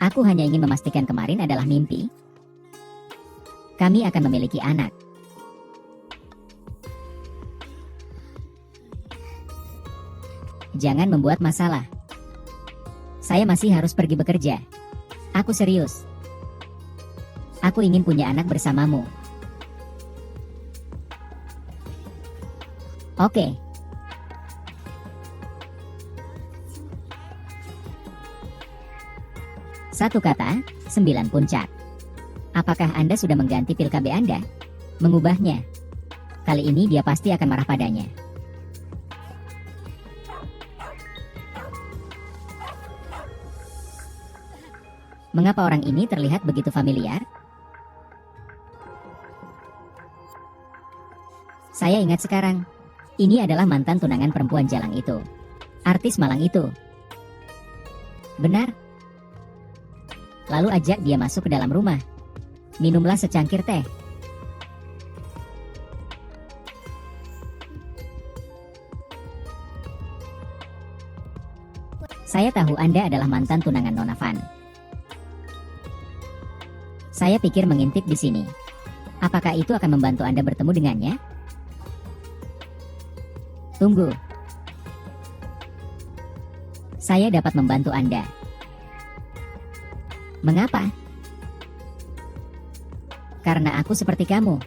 Aku hanya ingin memastikan kemarin adalah mimpi. Kami akan memiliki anak. Jangan membuat masalah. Saya masih harus pergi bekerja. Aku serius. Aku ingin punya anak bersamamu. Oke. Satu kata, 9 puncak. Apakah Anda sudah mengganti pil KB Anda? Mengubahnya. Kali ini dia pasti akan marah padanya. Mengapa orang ini terlihat begitu familiar? Saya ingat sekarang. Ini adalah mantan tunangan perempuan jalang itu. Artis malang itu. Benar. Lalu ajak dia masuk ke dalam rumah. Minumlah secangkir teh. Saya tahu Anda adalah mantan tunangan Nona Van. Saya pikir mengintip di sini. Apakah itu akan membantu Anda bertemu dengannya? Tunggu. Saya dapat membantu Anda. Mengapa? Karena aku seperti kamu.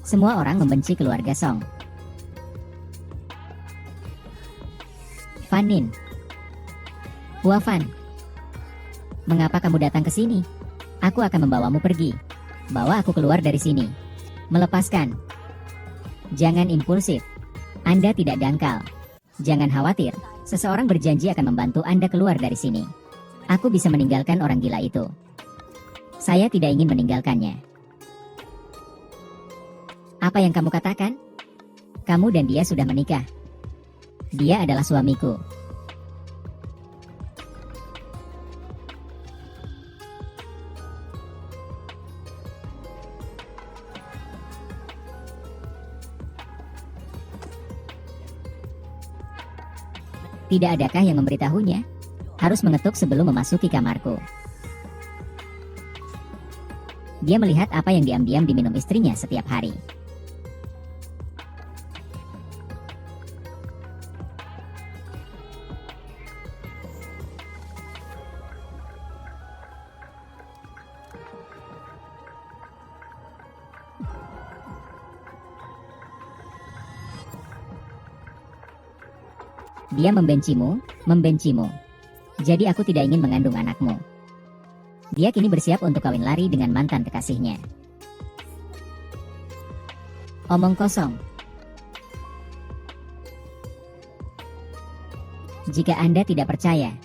Semua orang membenci keluarga Song. Vanin. Hua Van. Mengapa kamu datang ke sini? Aku akan membawamu pergi. Bawa aku keluar dari sini. Melepaskan. Jangan impulsif. Anda tidak dangkal. Jangan khawatir. Seseorang berjanji akan membantu Anda keluar dari sini. Aku bisa meninggalkan orang gila itu. Saya tidak ingin meninggalkannya. Apa yang kamu katakan? Kamu dan dia sudah menikah. Dia adalah suamiku. Tidak adakah yang memberitahunya? Harus mengetuk sebelum memasuki kamarku. Dia melihat apa yang diam-diam diminum istrinya setiap hari. Dia membencimu. Jadi aku tidak ingin mengandung anakmu. Dia kini bersiap untuk kawin lari dengan mantan kekasihnya. Omong kosong. Jika Anda tidak percaya,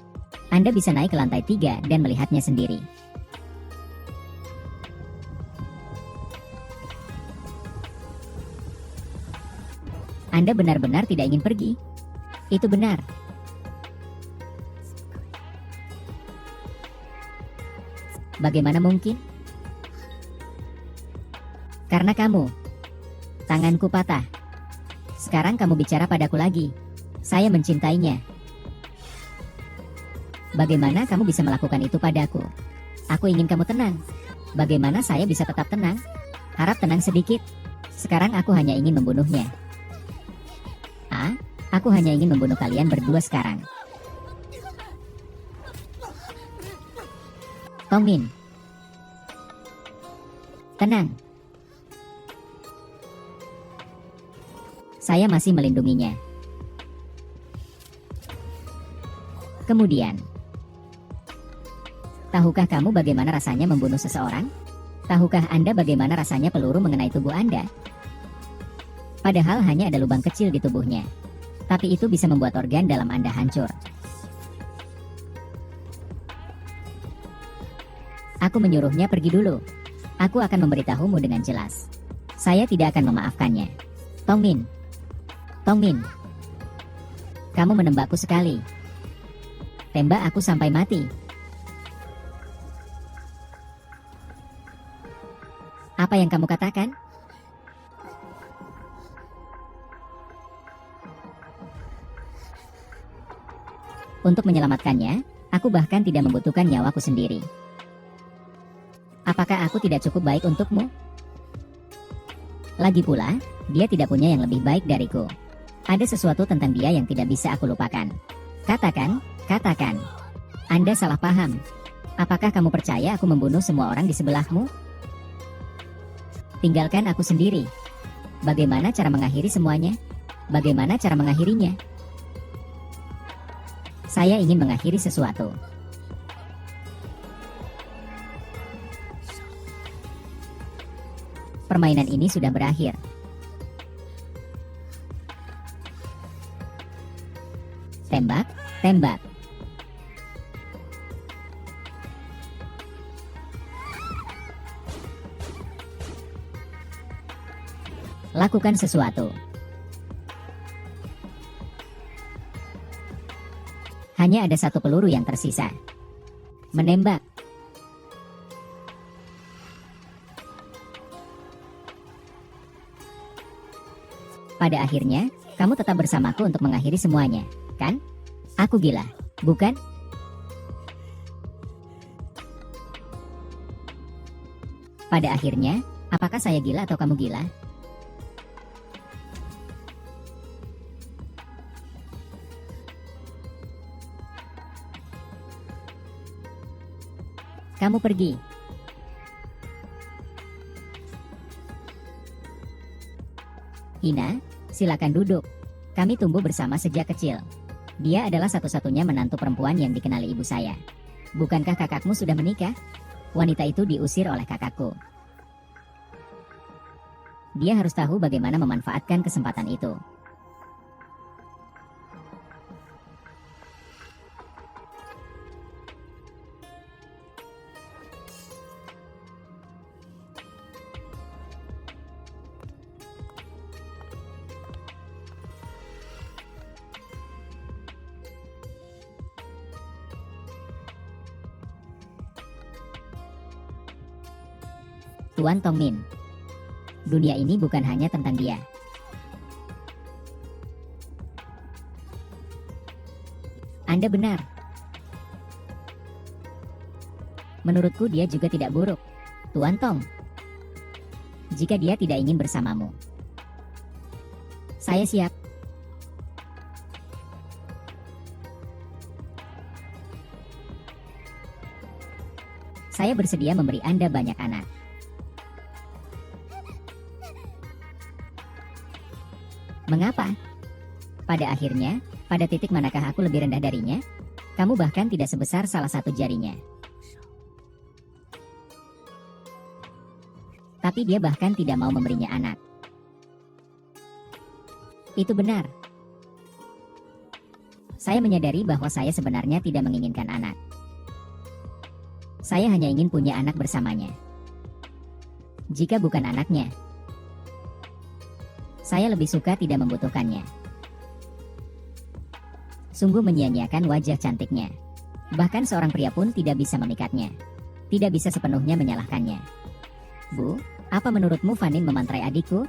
Anda bisa naik ke lantai 3 dan melihatnya sendiri. Anda benar-benar tidak ingin pergi? Itu benar. Bagaimana mungkin? Karena kamu. Tanganku patah. Sekarang kamu bicara padaku lagi. Saya mencintainya. Bagaimana kamu bisa melakukan itu padaku? Aku ingin kamu tenang. Bagaimana saya bisa tetap tenang? Harap tenang sedikit. Sekarang aku hanya ingin membunuhnya. Aku hanya ingin membunuh kalian berdua sekarang. Tongmin. Tenang. Saya masih melindunginya. Kemudian, tahukah kamu bagaimana rasanya membunuh seseorang? Tahukah Anda bagaimana rasanya peluru mengenai tubuh Anda? Padahal hanya ada lubang kecil di tubuhnya. Tapi itu bisa membuat organ dalam Anda hancur. Aku menyuruhnya pergi dulu. Aku akan memberitahumu dengan jelas. Saya tidak akan memaafkannya. Tongmin. Kamu menembakku sekali. Tembak aku sampai mati. Apa yang kamu katakan? Untuk menyelamatkannya, Aku bahkan tidak membutuhkan nyawaku sendiri. Apakah aku tidak cukup baik untukmu? Lagi pula, dia tidak punya yang lebih baik dariku. Ada sesuatu tentang dia yang tidak bisa aku lupakan. Katakan, katakan. Anda salah paham. Apakah kamu percaya aku membunuh semua orang di sebelahmu? Tinggalkan aku sendiri. Bagaimana cara mengakhiri semuanya? Bagaimana cara mengakhirinya? Saya ingin mengakhiri sesuatu. Permainan ini sudah berakhir. Tembak, tembak. Lakukan sesuatu. Hanya ada satu peluru yang tersisa. Menembak. Pada akhirnya, kamu tetap bersamaku untuk mengakhiri semuanya, kan? Aku gila, bukan? Pada akhirnya, apakah saya gila atau kamu gila? Kamu pergi. Hina, silakan duduk. Kami tumbuh bersama sejak kecil. Dia adalah satu-satunya menantu perempuan yang dikenali ibu saya. Bukankah kakakmu sudah menikah? Wanita itu diusir oleh kakakku. Dia harus tahu bagaimana memanfaatkan kesempatan itu. Tuan Tongmin. Dunia ini bukan hanya tentang dia. Anda benar. Menurutku dia juga tidak buruk, Tuan Tong. Jika dia tidak ingin bersamamu, saya siap. Saya bersedia memberi Anda banyak anak. Mengapa? Pada akhirnya, pada titik manakah aku lebih rendah darinya? Kamu bahkan tidak sebesar salah satu jarinya. Tapi dia bahkan tidak mau memberinya anak. Itu benar. Saya menyadari bahwa saya sebenarnya tidak menginginkan anak. Saya hanya ingin punya anak bersamanya. Jika bukan anaknya, saya lebih suka tidak membutuhkannya. Sungguh menyia-nyiakan wajah cantiknya. Bahkan seorang pria pun tidak bisa memikatnya. Tidak bisa sepenuhnya menyalahkannya. Bu, apa menurutmu Vanin memantrai adikku?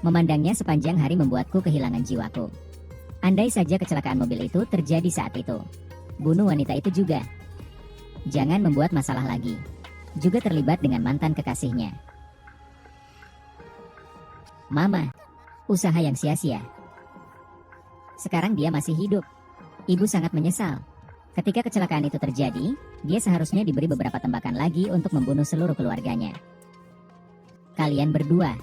Memandangnya sepanjang hari membuatku kehilangan jiwaku. Andai saja kecelakaan mobil itu terjadi saat itu. Bunuh wanita itu juga. Jangan membuat masalah lagi. Juga terlibat dengan mantan kekasihnya. Mama. Usaha yang sia-sia. Sekarang dia masih hidup. Ibu sangat menyesal. Ketika kecelakaan itu terjadi, dia seharusnya diberi beberapa tembakan lagi untuk membunuh seluruh keluarganya. Kalian berdua.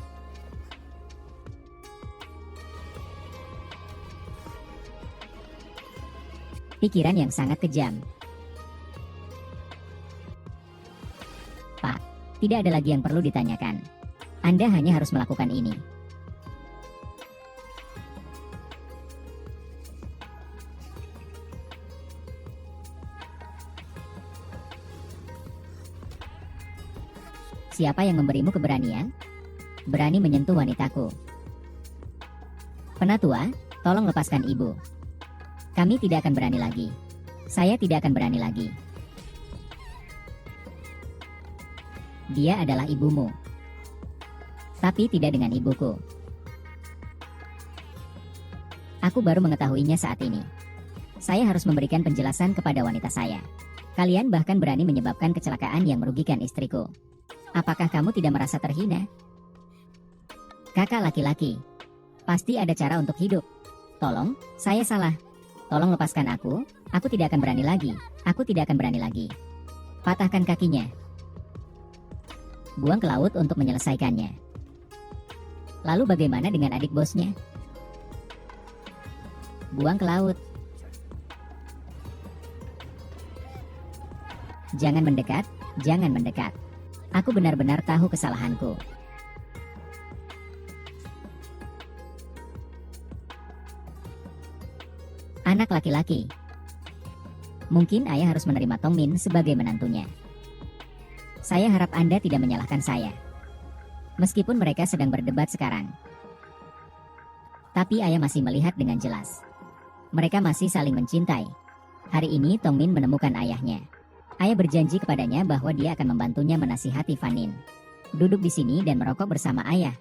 Pikiran yang sangat kejam. Pak, tidak ada lagi yang perlu ditanyakan. Anda hanya harus melakukan ini. Siapa yang memberimu keberanian? Berani menyentuh wanitaku. Penatua, tolong lepaskan ibu. Kami tidak akan berani lagi. Saya tidak akan berani lagi. Dia adalah ibumu. Tapi tidak dengan ibuku. Aku baru mengetahuinya saat ini. Saya harus memberikan penjelasan kepada wanita saya. Kalian bahkan berani menyebabkan kecelakaan yang merugikan istriku. Apakah kamu tidak merasa terhina? Kakak laki-laki, pasti ada cara untuk hidup. Tolong, saya salah. Tolong lepaskan aku tidak akan berani lagi. Aku tidak akan berani lagi. Patahkan kakinya. Buang ke laut untuk menyelesaikannya. Lalu bagaimana dengan adik bosnya? Buang ke laut. Jangan mendekat, jangan mendekat. Aku benar-benar tahu kesalahanku. Anak laki-laki. Mungkin ayah harus menerima Tongmin sebagai menantunya. Saya harap Anda tidak menyalahkan saya. Meskipun mereka sedang berdebat sekarang. Tapi ayah masih melihat dengan jelas. Mereka masih saling mencintai. Hari ini Tongmin menemukan ayahnya. Ayah berjanji kepadanya bahwa dia akan membantunya menasihati Fanin. Duduk di sini dan merokok bersama ayah.